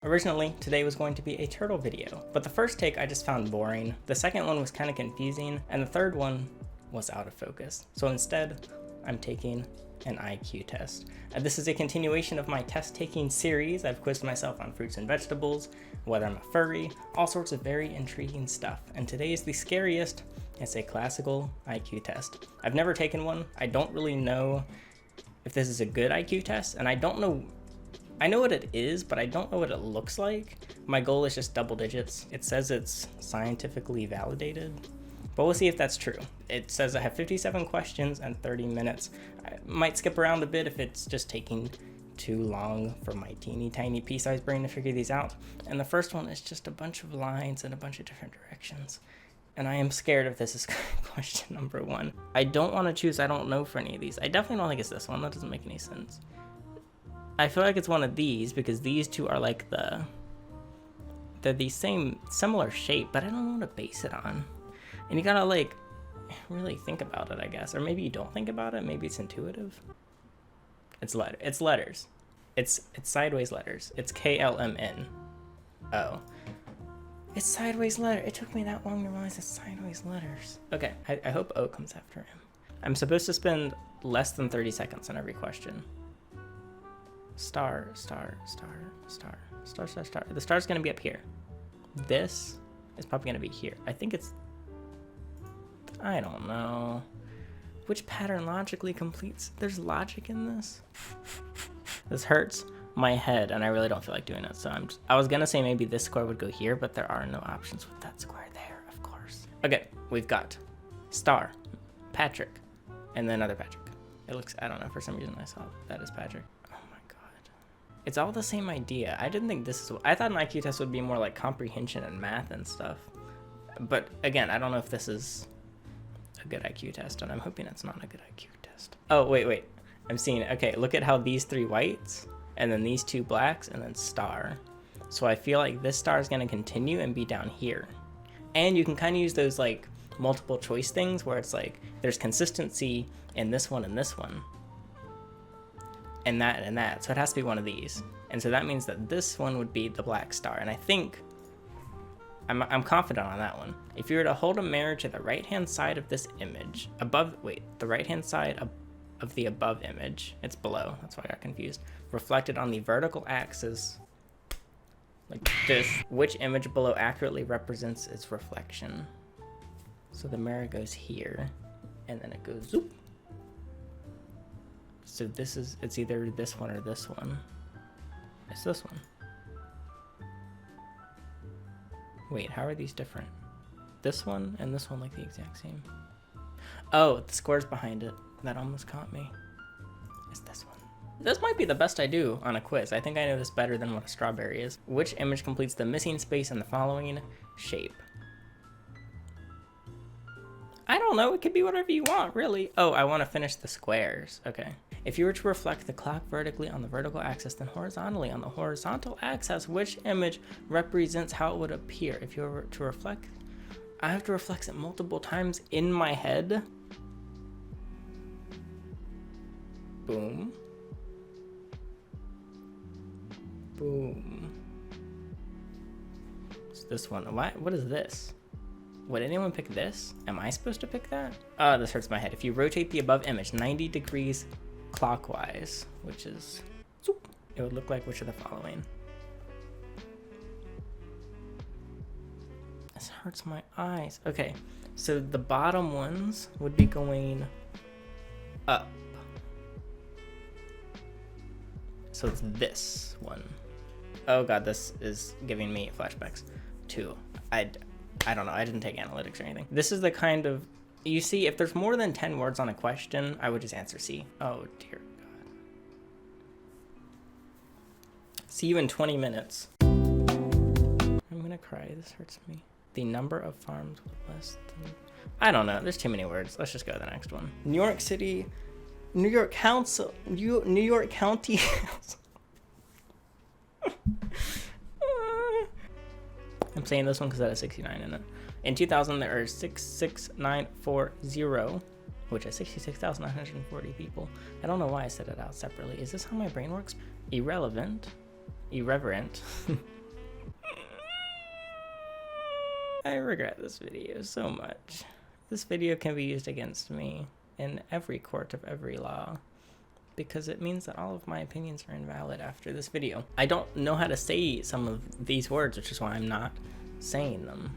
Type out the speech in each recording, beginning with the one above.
Originally, today was going to be a turtle video, but the first take I just found boring, the second one was kind of confusing, and the third one was out of focus. So instead, I'm taking an IQ test. And this is a continuation of my test-taking series. I've quizzed myself on fruits and vegetables, whether I'm a furry, all sorts of very intriguing stuff. And today is the scariest. It's a classical IQ test. I've never taken one. I don't really know if this is a good IQ test, and I know what it is, but I don't know what it looks like. My goal is just double digits. It says it's scientifically validated, but we'll see if that's true. It says I have 57 questions and 30 minutes. I might skip around a bit if it's just taking too long for my teeny tiny pea-sized brain to figure these out. And the first one is just a bunch of lines in a bunch of different directions. And I am scared if this is question number 1. I don't want to choose I don't know for any of these. I definitely don't think it's this one. That doesn't make any sense. I feel like it's one of these because these two are like they're the same, similar shape, but I don't know what to base it on. And you gotta like really think about it, I guess. Or maybe you don't think about it. Maybe it's intuitive. It's letters. It's sideways letters. It's KLMN. Oh. It's sideways letter. It took me that long to realize it's sideways letters. Okay, I hope O comes after him. I'm supposed to spend less than 30 seconds on every question. Star, star, star, star, star, star, star. The star's gonna be up here. This is probably gonna be here. I think it's, I don't know. Which pattern logically completes? There's logic in this? This hurts my head and I really don't feel like doing it. So I was gonna say maybe this square would go here, but there are no options with that square there, of course. Okay, we've got Star, Patrick, and then another Patrick. It looks, I don't know, for some reason I saw that as Patrick. Oh my God. It's all the same idea. I didn't think this is, I thought an IQ test would be more like comprehension and math and stuff. But again, I don't know if this is a good IQ test, and I'm hoping it's not a good IQ test. Oh, wait. I'm seeing it. Okay, look at how these 3 whites, and then these 2 blacks, and then star. So I feel like this star is going to continue and be down here. And you can kind of use those like multiple choice things where it's like there's consistency in this one and this one. And that and that. So it has to be one of these. And so that means that this one would be the black star. And I think I'm confident on that one. If you were to hold a mirror to the right-hand side of this image, the right-hand side of the above image, it's below, that's why I got confused, reflected on the vertical axis, like this, which image below accurately represents its reflection? So the mirror goes here, and then it goes zoop. So it's either this one or this one. It's this one. Wait, how are these different? This one and this one like the exact same. Oh, the square's behind it. That almost caught me. It's this one. This might be the best I do on a quiz. I think I know this better than what a strawberry is. Which image completes the missing space in the following shape? I don't know, it could be whatever you want, really. Oh, I want to finish the squares. Okay. If you were to reflect the clock vertically on the vertical axis, then horizontally on the horizontal axis, which image represents how it would appear? If you were to reflect, I have to reflect it multiple times in my head. Boom. Boom. It's this one. What is this? Would anyone pick this? Am I supposed to pick that? Oh, this hurts my head. If you rotate the above image 90 degrees clockwise, which is, it would look like which of the following? This hurts my eyes. Okay, so the bottom ones would be going up. So it's this one. Oh God, this is giving me flashbacks too. I don't know, I didn't take analytics or anything. This is the kind of, you see, if there's more than 10 words on a question, I would just answer C. Oh dear God. See you in 20 minutes. I'm gonna cry, this hurts me. The number of farms with less than, I don't know, there's too many words. Let's just go to the next one. New York City, New York Council, New York County. I'm saying this one because that has 69 in it. In 2000, there are 66940, which is 66,940 people. I don't know why I said it out separately. Is this how my brain works? Irrelevant, irreverent, I regret this video so much. This video can be used against me in every court of every law, because it means that all of my opinions are invalid after this video. I don't know how to say some of these words, which is why I'm not saying them.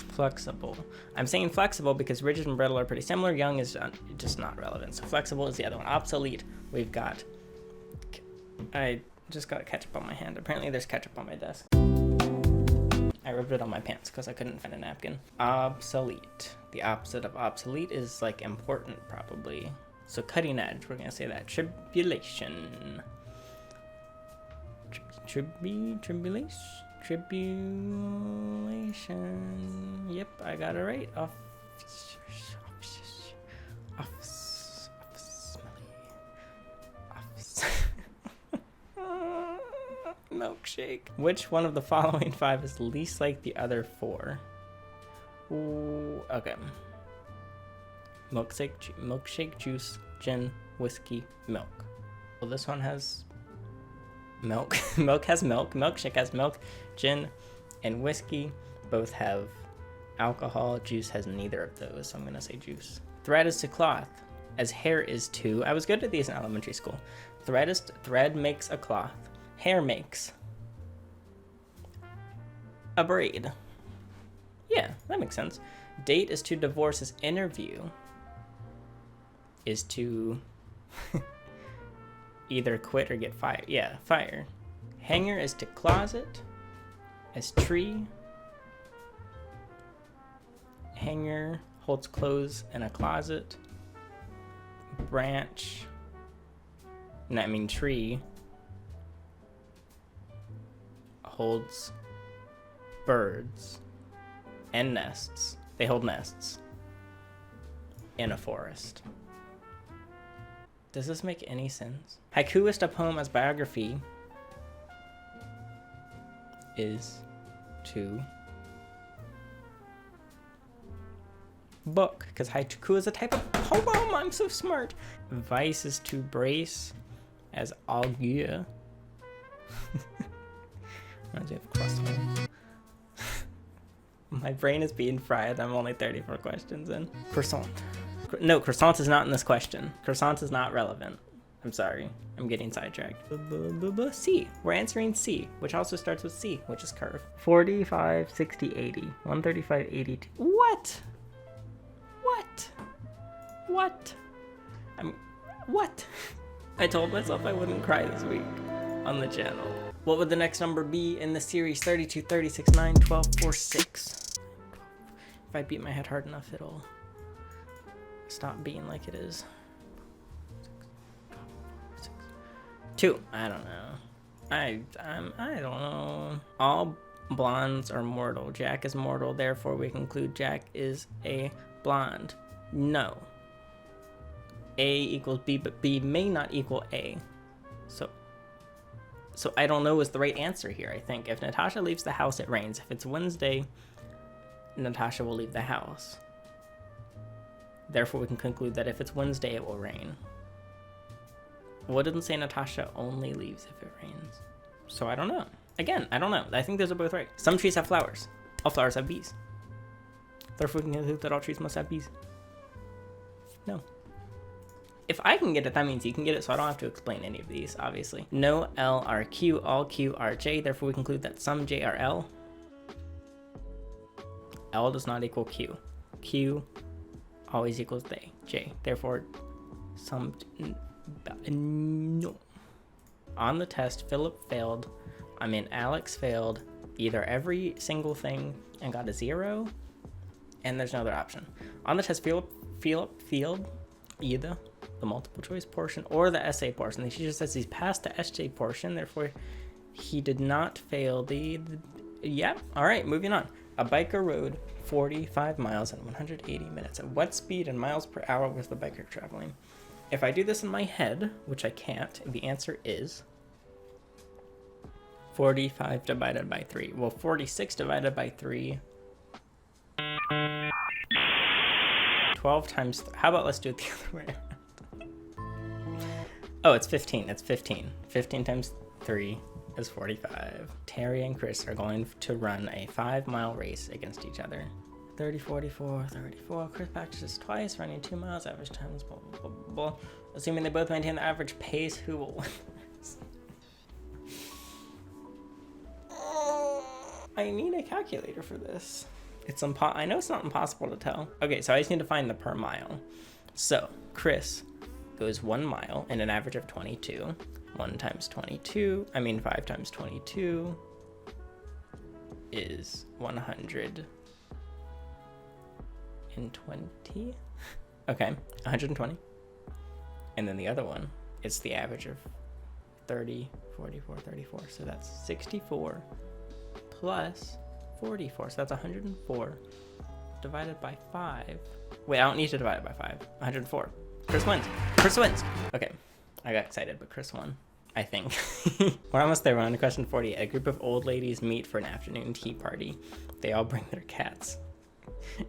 Flexible. I'm saying flexible because rigid and brittle are pretty similar. Young is just not relevant. So flexible is the other one. Obsolete, we've got... I just got ketchup on my hand. Apparently there's ketchup on my desk. I rubbed it on my pants because I couldn't find a napkin. Obsolete. The opposite of obsolete is like important, probably. So cutting edge, we're gonna say that. Tribulation. Tribulation. Yep, I got it right. Milkshake. Which one of the following 5 is least like the other 4? Ooh, okay. Milkshake, juice, gin, whiskey, milk. Well, this one has milk. Milk has milk. Milkshake has milk. Gin and whiskey both have alcohol. Juice has neither of those, so I'm gonna say juice. Thread is to cloth as hair is to... I was good at these in elementary school. Thread makes a cloth. Hair makes a braid. Yeah, that makes sense. Date is to divorce as interview is to either quit or get fired. Yeah, fire. Hanger is to closet as tree. Hanger holds clothes in a closet. Branch, and I mean tree, holds birds and nests. They hold nests in a forest. Does this make any sense? Haikuist, a poem as biography, is to book, because haiku is a type of poem. I'm so smart. Vice is to brace as augur. Reminds me of croissant. My brain is being fried. I'm only 34 questions in. Croissant. No, croissant is not in this question. Croissant is not relevant. I'm sorry. I'm getting sidetracked. C. We're answering C, which also starts with C, which is curve. 45, 60, 80. 135, 82. What? What? What? What? I told myself I wouldn't cry this week on the channel. What would the next number be in the series? 32, 36, 9, 12, 4, 6. If I beat my head hard enough, it'll stop being like it is. 2. I don't know. I don't know. All blondes are mortal. Jack is mortal, therefore we conclude Jack is a blonde. No. A equals B, but B may not equal A. So I don't know is the right answer here, I think. If Natasha leaves the house, it rains. If it's Wednesday, Natasha will leave the house. Therefore, we can conclude that if it's Wednesday, it will rain. Well, it doesn't say Natasha only leaves if it rains. So I don't know. Again, I don't know. I think those are both right. Some trees have flowers. All flowers have bees. Therefore, we can conclude that all trees must have bees. No. If I can get it, that means you can get it, so I don't have to explain any of these, obviously. No L are Q, all Q are J, therefore we conclude that some J are L. L does not equal Q. Q always equals they, J. Therefore, some... No. On the test, Alex failed either every single thing and got a 0, and there's no other option. On the test, Philip either the multiple choice portion or the essay portion. The teacher says he's passed the essay portion, therefore he did not fail the yep. All right, moving on. A biker rode 45 miles in 180 minutes. At what speed in miles per hour was the biker traveling? If I do this in my head, which I can't, the answer is 45 divided by 3. Well, 46 divided by 3. 12 times... How about let's do it the other way around? Oh, it's 15. It's 15. 15 times 3 is 45. Terry and Chris are going to run a 5-mile race against each other. 30, 44, 34. Chris practices twice, running 2 miles, average times, blah, blah, blah, blah. Assuming they both maintain the average pace, who will win? I need a calculator for this. I know it's not impossible to tell. Okay, so I just need to find the per mile. So Chris goes 1 mile in an average of 22. 5 times 22 is 120. Okay, 120. And then the other one is the average of 30, 44, 34. So that's 64 plus 44. So that's 104 divided by 5. Wait, I don't need to divide it by 5. 104. Chris wins. Chris wins. Okay, I got excited, but Chris won, I think. We're almost there. We're on to question 40. A group of old ladies meet for an afternoon tea party. They all bring their cats.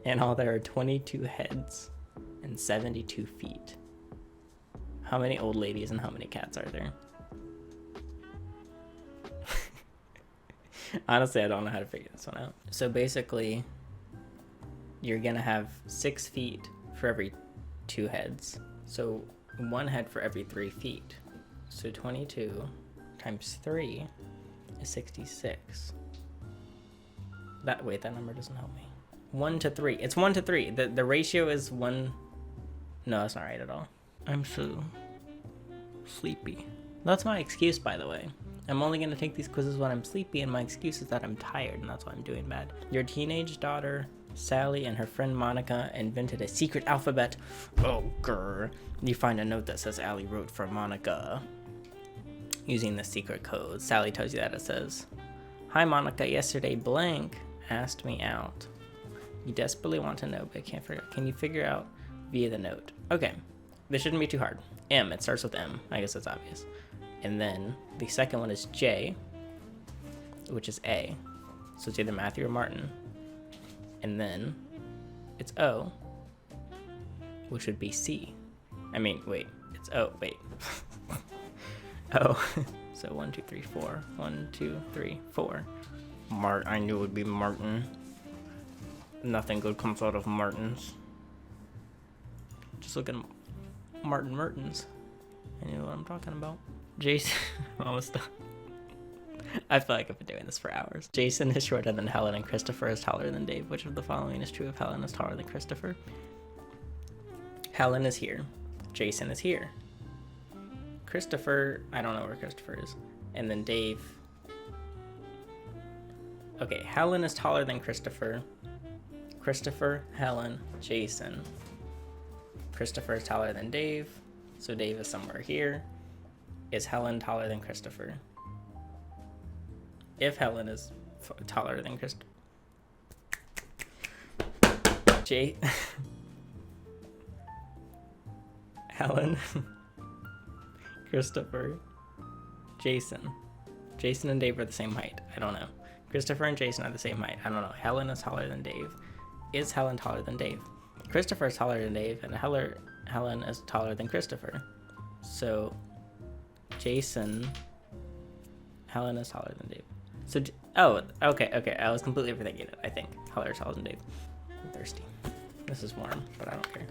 In all, there are 22 heads and 72 feet. How many old ladies and how many cats are there? Honestly, I don't know how to figure this one out. So basically, you're gonna have 6 feet for every 2 heads. So 1 head for every 3 feet. So 22 times 3 is 66. That number doesn't help me. 1 to 3. It's 1 to 3. The ratio is 1. No, that's not right at all. I'm so sleepy. That's my excuse, by the way. I'm only going to take these quizzes when I'm sleepy, and my excuse is that I'm tired, and that's why I'm doing bad. Your teenage daughter, Sally, and her friend Monica invented a secret alphabet. Oh, grr. You find a note that says Allie wrote for Monica using the secret code. Sally tells you that it says, "Hi, Monica. Yesterday, blank asked me out. You desperately want to know, but can't figure out. Can you figure out via the note?" Okay, this shouldn't be too hard. M, it starts with M. I guess that's obvious. And then the second one is J, which is A. So it's either Matthew or Martin. And then it's O, which would be C. It's O, wait. O. So 1, 2, 3, 4. 1, 2, 3, 4. I knew it would be Martin. Nothing good comes out of Martins. Just look at Martin Mertens. I know what I'm talking about. Jason, almost done. I feel like I've been doing this for hours. Jason is shorter than Helen and Christopher is taller than Dave. Which of the following is true if Helen is taller than Christopher? Helen is here. Jason is here. Christopher, I don't know where Christopher is. And then Dave. Okay, Helen is taller than Christopher. Christopher, Helen, Jason. Christopher is taller than Dave, so Dave is somewhere here. Is Helen taller than Christopher? If Helen is taller than Christopher. Helen, Christopher, Jason. Jason and Dave are the same height. I don't know. Christopher and Jason are the same height. I don't know. Helen is taller than Dave. Is Helen taller than Dave? Christopher is taller than Dave, and Helen is taller than Christopher. So, Jason, Helen is taller than Dave. So, okay. I was completely overthinking it, I think. Helen is taller than Dave. I'm thirsty. This is warm, but I don't care.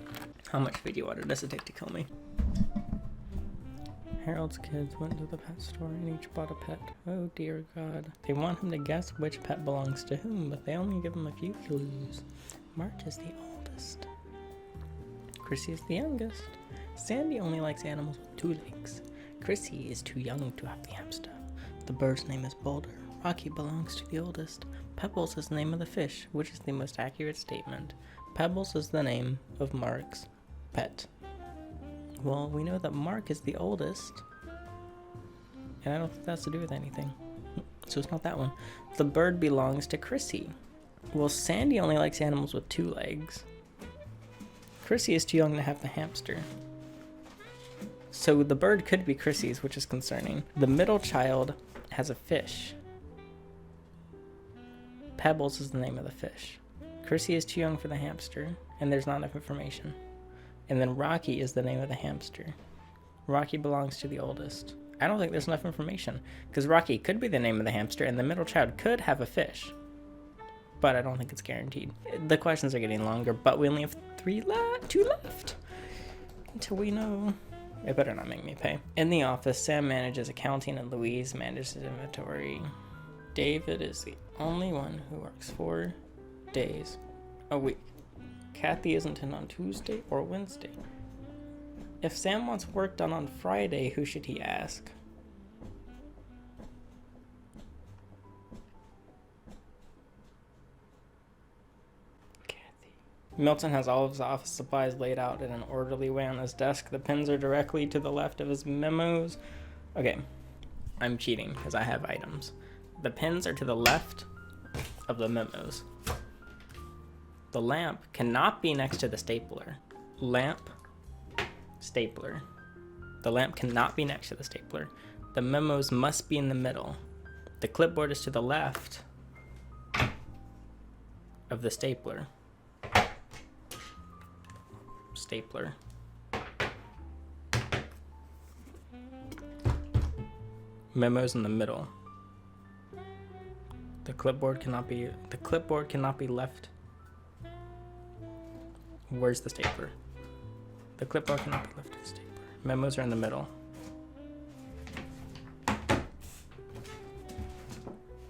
How much Fiji water does it take to kill me? Harold's kids went to the pet store and each bought a pet. Oh dear God. They want him to guess which pet belongs to whom, but they only give him a few clues. Marge is the oldest. Chrissy is the youngest. Sandy only likes animals with 2 legs. Chrissy is too young to have the hamster. The bird's name is Boulder. Rocky belongs to the oldest. Pebbles is the name of the fish, which is the most accurate statement. Pebbles is the name of Mark's pet. Well, we know that Mark is the oldest, and I don't think that's to do with anything. So it's not that one. The bird belongs to Chrissy. Well, Sandy only likes animals with 2 legs. Chrissy is too young to have the hamster. So the bird could be Chrissy's, which is concerning. The middle child has a fish. Pebbles is the name of the fish. Chrissy is too young for the hamster, and there's not enough information. And then Rocky is the name of the hamster. Rocky belongs to the oldest. I don't think there's enough information, because Rocky could be the name of the hamster, and the middle child could have a fish. But I don't think it's guaranteed. The questions are getting longer, but we only have two left. Until we know. It better not make me pay. In the office, Sam manages accounting and Louise manages inventory. David is the only one who works 4 days a week. Kathy isn't in on Tuesday or Wednesday. If Sam wants work done on Friday, who should he ask? Kathy. Milton has all of his office supplies laid out in an orderly way on his desk. The pens are directly to the left of his memos. Okay, I'm cheating because I have items. The pens are to the left of the memos. The lamp cannot be next to the stapler. Lamp, stapler. The lamp cannot be next to the stapler. The memos must be in the middle. The clipboard is to the left of the stapler. Stapler. Memos in the middle. The clipboard cannot be left. Where's the stapler? The clipboard cannot be left to the stapler. Memos are in the middle.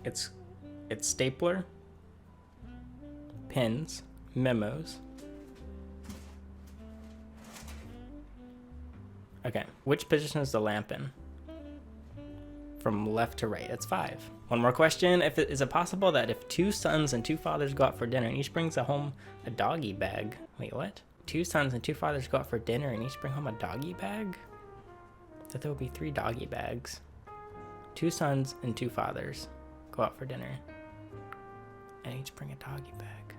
It's stapler, pens, memos. Okay, which position is the lamp in? From left to right, it's 5. One more question. Is it possible that if 2 sons and 2 fathers go out for dinner and each brings home a doggy bag? Wait, what? 2 sons and 2 fathers go out for dinner and each bring home a doggy bag? That there will be 3 doggy bags. 2 sons and 2 fathers go out for dinner and each bring a doggy bag.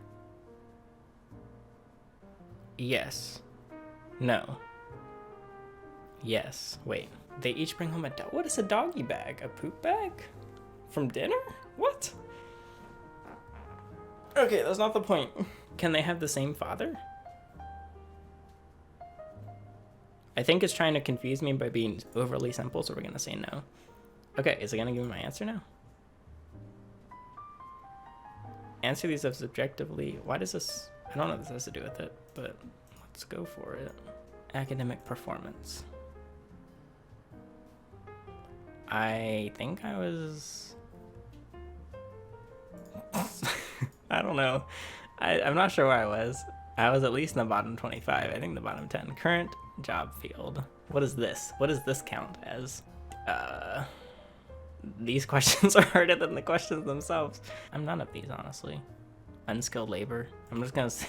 Yes. No. Yes. Wait. They each bring home what is a doggy bag? A poop bag? From dinner? What? Okay, that's not the point. Can they have the same father? I think it's trying to confuse me by being overly simple, so we're gonna say no. Okay, is it gonna give me my answer now? Answer these as subjectively. Why does this... I don't know what this has to do with it, but let's go for it. Academic performance. I think I was... I don't know. I'm not sure where I was. I was at least in the bottom 25. I think the bottom 10. Current job field. What is this? What does this count as? These questions are harder than the questions themselves. I'm none of these, honestly. Unskilled labor. I'm just gonna say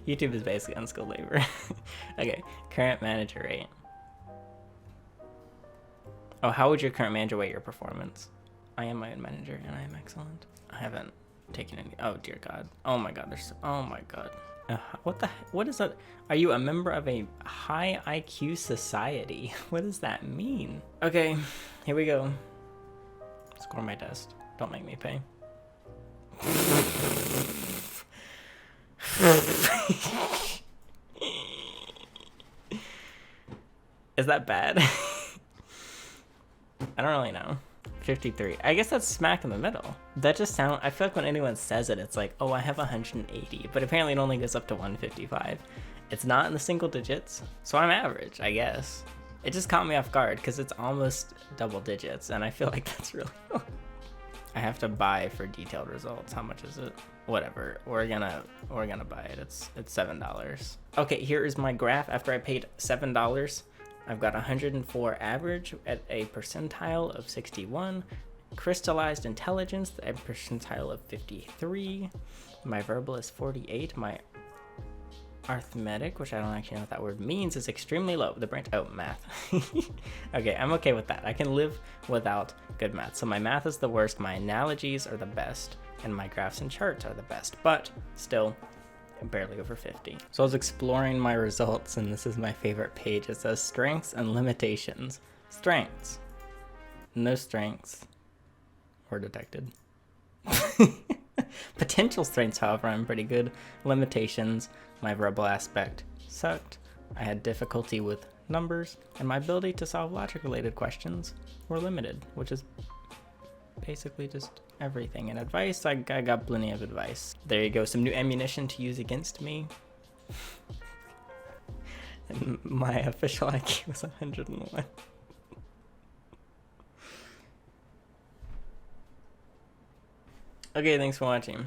YouTube is basically unskilled labor. Okay, current manager rate. Oh, how would your current manager rate your performance? I am my own manager and I am excellent. I haven't taken any. Oh dear God. Oh my God. Oh my God. What is that? Are you a member of a high IQ society? What does that mean? Okay, here we go. Score my test. Don't make me pay. Is that bad? I don't really know. 53. I guess that's smack in the middle. That just sound. I feel like when anyone says it, it's like, oh, I have 180, but apparently it only goes up to 155. It's not in the single digits, so I'm average, I guess. It just caught me off guard because it's almost double digits, and I feel like that's really low. I have to buy for detailed results. How much is it? Whatever. We're gonna buy it. It's $7. Okay, here is my graph. After I paid $7, I've got 104 average at a percentile of 61. Crystallized intelligence at a percentile of 53. My verbal is 48. My arithmetic, which I don't actually know what that word means, is extremely low. The branch, oh, math. Okay, I'm okay with that. I can live without good math. So my math is the worst, my analogies are the best, and my graphs and charts are the best, but still barely over 50. So I was exploring my results, and this is my favorite page. It says strengths and limitations. Strengths. No strengths were detected. Potential strengths, however, I'm pretty good. Limitations, my verbal aspect sucked. I had difficulty with numbers, and my ability to solve logic-related questions were limited, which is basically just everything. And advice, I got plenty of advice. There you go, some new ammunition to use against me. And my official IQ was 101. Okay, thanks for watching.